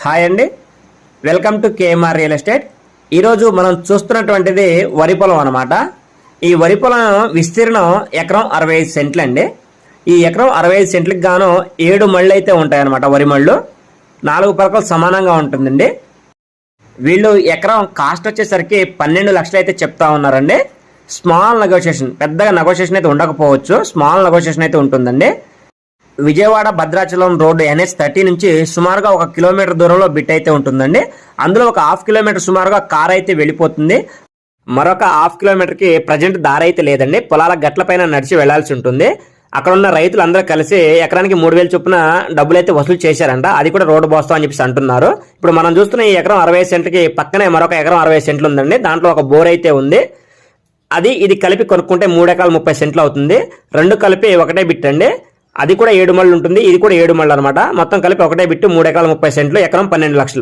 Hi అండి, welcome to KMR real estate. ఈరోజు మనం చూస్తున్నటువంటిది వరి పొలం అనమాట. ఈ వరి పొలం విస్తీర్ణం ఎకరం 65 సెంట్లు అండి. ఈ ఎకరం 65 సెంట్లకు గాను 7 మళ్ళు అయితే ఉంటాయన్నమాట. వరి మళ్ళు 4 పరకలు సమానంగా ఉంటుందండి. వీళ్ళు ఎకరం కాస్ట్ వచ్చేసరికి 12 లక్షలు అయితే చెప్తా ఉన్నారండి. స్మాల్ నెగోషియేషన్, పెద్దగా నెగోషియేషన్ అయితే ఉండకపోవచ్చు, స్మాల్ నెగోషియేషన్ అయితే ఉంటుందండి. విజయవాడ భద్రాచలం రోడ్డు NH30 నుంచి సుమారుగా 1 కిలోమీటర్ దూరంలో బిట్ అయితే ఉంటుందండి. అందులో ఒక 1/2 కిలోమీటర్ సుమారుగా కార్ అయితే వెళ్ళిపోతుంది. మరొక 1/2 కిలోమీటర్కి ప్రజెంట్ దారి అయితే లేదండి. పొలాల గట్లపైన నడిచి వెళ్లాల్సి ఉంటుంది. అక్కడ ఉన్న రైతులందరూ కలిసి ఎకరానికి 3000 చొప్పున డబ్బులు అయితే వసూలు చేశారంట. అది కూడా రోడ్డు బోస్తాం అని చెప్పేసి అంటున్నారు. ఇప్పుడు మనం చూస్తున్న ఈ ఎకరం 65 సెంట్లకి పక్కనే మరొక ఎకరం 60 సెంట్లు ఉందండి. దాంట్లో ఒక బోర్ అయితే ఉంది. ఇది కలిపి కొనుక్కుంటే 3 ఎకరాలు 30 సెంట్లు అవుతుంది. రెండు కలిపి ఒకటే బిట్ అండి. అది కూడా 7 మళ్ళు ఉంటుంది, ఇది కూడా 7 మళ్ళు అనమాట. మొత్తం కలిపి ఒకటే బిట్టు 3 ఎకరాలు 30 సెంట్లు, ఎకరం 12 లక్షలు.